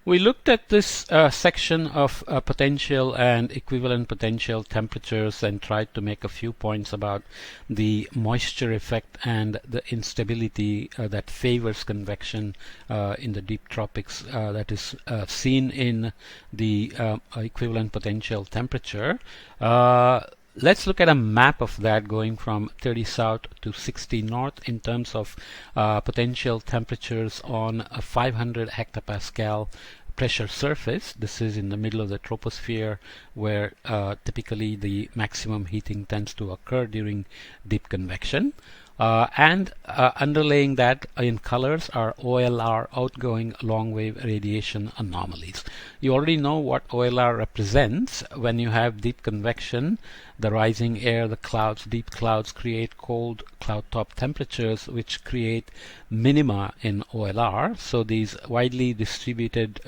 We looked at this section of potential and equivalent potential temperatures and tried to make a few points about the moisture effect and the instability that favors convection in the deep tropics that is seen in the equivalent potential temperature. Let's look at a map of that going from 30 south to 60 north in terms of potential temperatures on a 500 hectopascal pressure surface. This is in the middle of the troposphere where typically the maximum heating tends to occur during deep convection. And underlaying that in colors are OLR, outgoing long wave radiation anomalies. You already know what OLR represents. When you have deep convection, the rising air, the clouds, deep clouds create cold cloud top temperatures which create minima in OLR. So these widely distributed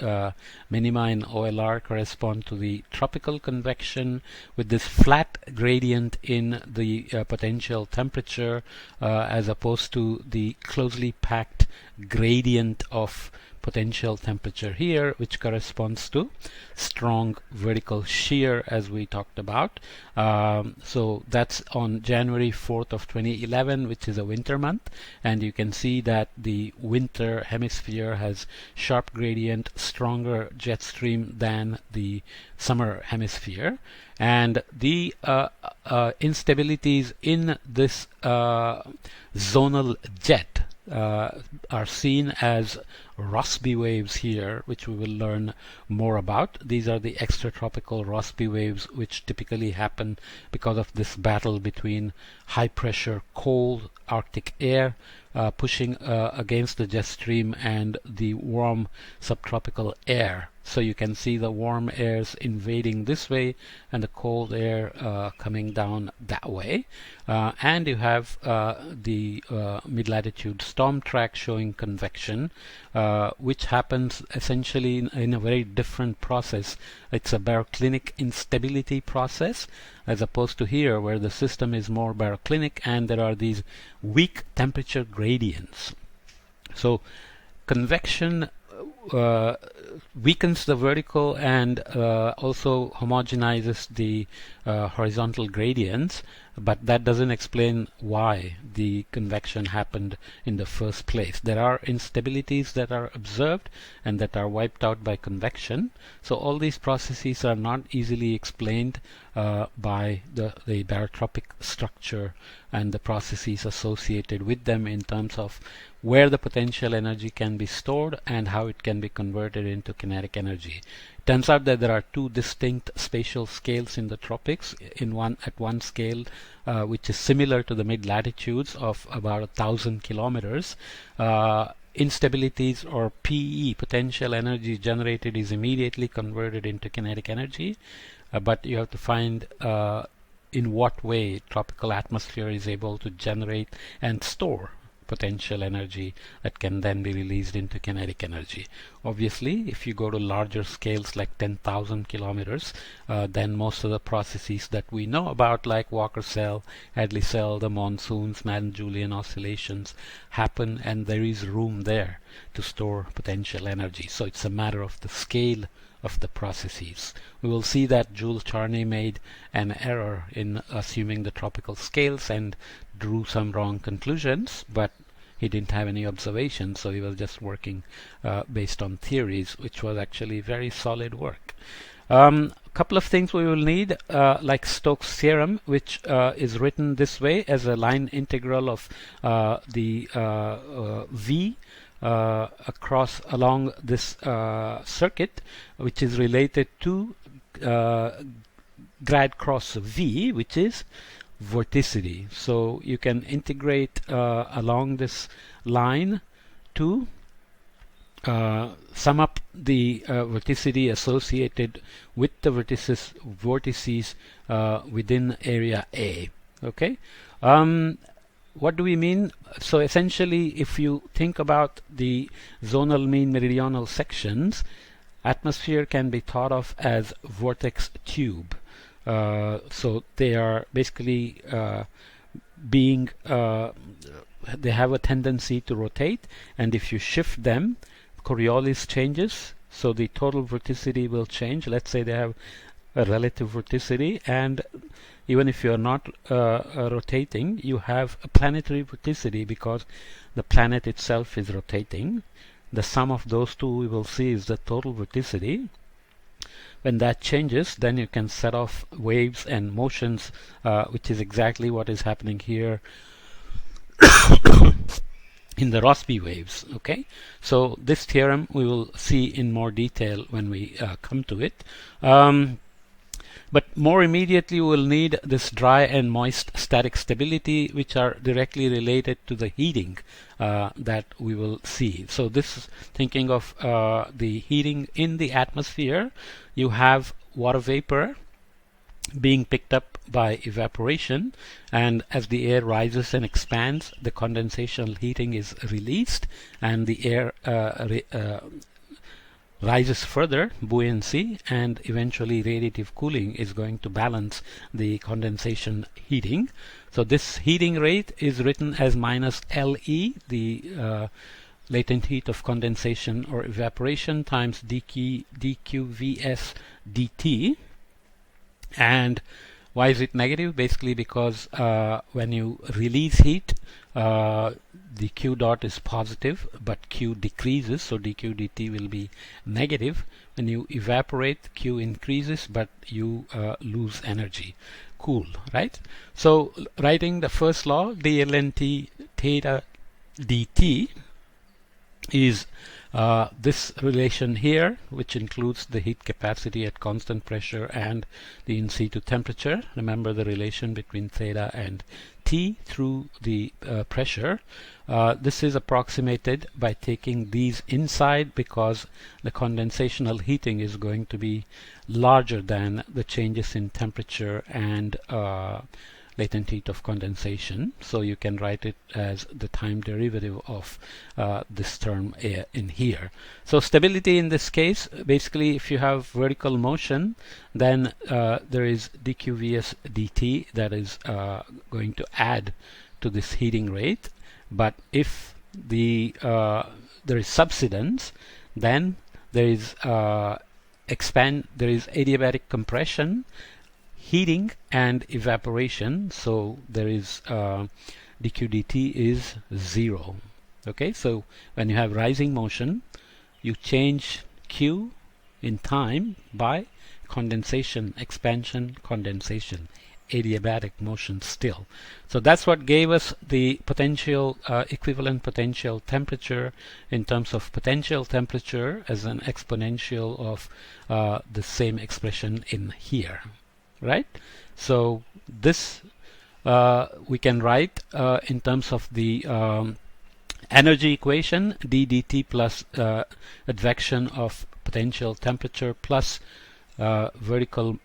minima in OLR correspond to the tropical convection with this flat gradient in the potential temperature as opposed to the closely packed gradient of potential temperature here, which corresponds to strong vertical shear as we talked about. So that's on January 4th of 2011, which is a winter month, and you can see that the winter hemisphere has sharp gradient, stronger jet stream than the summer hemisphere, and the instabilities in this zonal jet are seen as Rossby waves here, which we will learn more about. These are the extratropical Rossby waves, which typically happen because of this battle between high pressure cold Arctic air pushing against the jet stream and the warm subtropical air. So you can see the warm airs invading this way and the cold air coming down that way. And you have the mid-latitude storm track showing convection, which happens essentially in a very different process. It's a baroclinic instability process as opposed to here where the system is more baroclinic and there are these weak temperature gradients. So convection weakens the vertical and also homogenizes the horizontal gradients, but that doesn't explain why the convection happened in the first place. There are instabilities that are observed and that are wiped out by convection. So all these processes are not easily explained by the barotropic structure and the processes associated with them in terms of where the potential energy can be stored and how it can be converted into kinetic energy. It turns out that there are two distinct spatial scales in the tropics. At one scale, which is similar to the mid-latitudes of about 1,000 kilometers, instabilities or PE, potential energy generated, is immediately converted into kinetic energy, but you have to find in what way tropical atmosphere is able to generate and store potential energy that can then be released into kinetic energy. Obviously, if you go to larger scales like 10,000 kilometers, then most of the processes that we know about, like Walker cell, Hadley cell, the monsoons, Madden-Julian oscillations, happen, and there is room there to store potential energy. So it's a matter of the scale of the processes. We will see that Jules Charney made an error in assuming the tropical scales and drew some wrong conclusions, but he didn't have any observations, so he was just working based on theories, which was actually very solid work. A couple of things we will need, like Stoke's theorem, which is written this way as a line integral of the V across along this circuit, which is related to grad cross V, which is vorticity. So you can integrate along this line to sum up the vorticity associated with the vortices within area A. Okay. What do we mean? So essentially, if you think about the zonal mean meridional sections, atmosphere can be thought of as vortex tube. So they are basically they have a tendency to rotate, and if you shift them, Coriolis changes, so the total vorticity will change. Let's say they have a relative vorticity, and even if you're not rotating, you have a planetary vorticity because the planet itself is rotating. The sum of those two we will see is the total vorticity. When that changes, then you can set off waves and motions, which is exactly what is happening here in the Rossby waves. Okay, so this theorem we will see in more detail when we come to it. But more immediately we'll need this dry and moist static stability, which are directly related to the heating that we will see. So this is thinking of the heating in the atmosphere. You have water vapor being picked up by evaporation, and as the air rises and expands, the condensational heating is released, and the air rises further, buoyancy, and eventually radiative cooling is going to balance the condensation heating. So this heating rate is written as minus LE, the latent heat of condensation or evaporation, times dQVS dt. And why is it negative? Basically because when you release heat, the Q dot is positive, but Q decreases, so dQ dt will be negative. When you evaporate, Q increases, but you lose energy. Cool, right? So writing the first law, dLnT theta dt, is this relation here, which includes the heat capacity at constant pressure and the in situ temperature. Remember the relation between theta and T through the pressure. This is approximated by taking these inside, because the condensational heating is going to be larger than the changes in temperature and latent heat of condensation. So you can write it as the time derivative of this term in here. So stability in this case, basically if you have vertical motion, then there is dQvs dt that is going to add to this heating rate. But if the there is subsidence, then there is adiabatic compression, heating, and evaporation. So there is dQ dt is 0. Okay, so when you have rising motion, you change Q in time by condensation, expansion, condensation, adiabatic motion still. So that's what gave us the potential equivalent potential temperature in terms of potential temperature as an exponential of the same expression in here. Right? So this we can write in terms of the energy equation, d dt plus advection of potential temperature plus vertical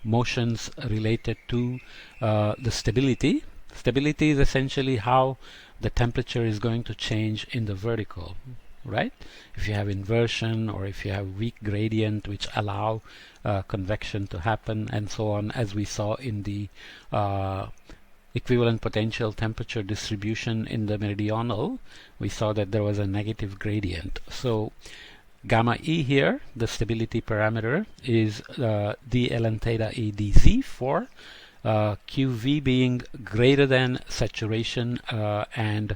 motions related to the stability. Stability is essentially how the temperature is going to change in the vertical. Right? If you have inversion, or if you have weak gradient which allow convection to happen, and so on, as we saw in the equivalent potential temperature distribution in the meridional, we saw that there was a negative gradient. So gamma E here, the stability parameter, is d ln theta E dz for QV being greater than saturation and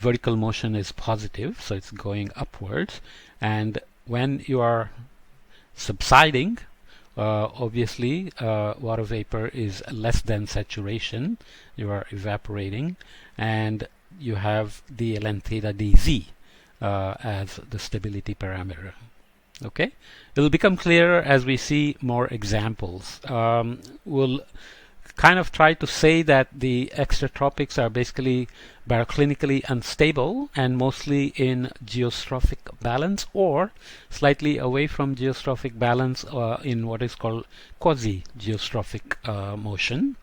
vertical motion is positive, so it's going upwards. And when you are subsiding, obviously water vapor is less than saturation, you are evaporating, and you have the ln theta dz as the stability parameter. Okay, it will become clearer as we see more examples. We'll kind of try to say that the extratropics are basically baroclinically unstable and mostly in geostrophic balance, or slightly away from geostrophic balance in what is called quasi-geostrophic motion.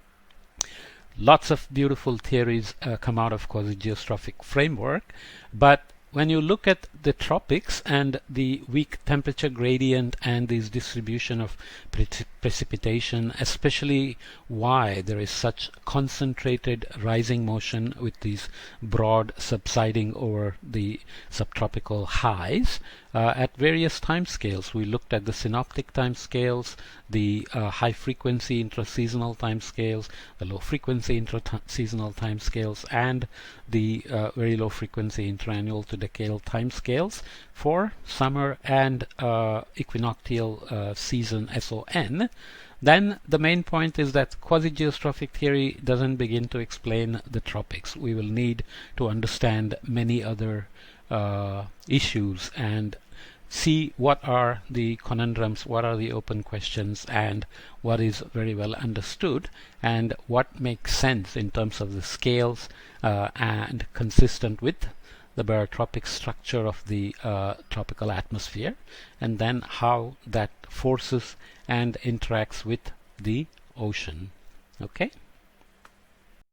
Lots of beautiful theories come out of quasi-geostrophic framework, but when you look at the tropics and the weak temperature gradient and this distribution of precipitation, especially why there is such concentrated rising motion with these broad subsiding over the subtropical highs at various time scales. We looked at the synoptic time scales, the high frequency intraseasonal time scales, the low frequency intra-seasonal time scales, and the very low frequency interannual to decadal time scales for summer and equinoctial season SON. Then the main point is that quasi-geostrophic theory doesn't begin to explain the tropics. We will need to understand many other issues and see what are the conundrums, what are the open questions, and what is very well understood, and what makes sense in terms of the scales and consistent with the barotropic structure of the tropical atmosphere, and then how that forces and interacts with the ocean. Okay.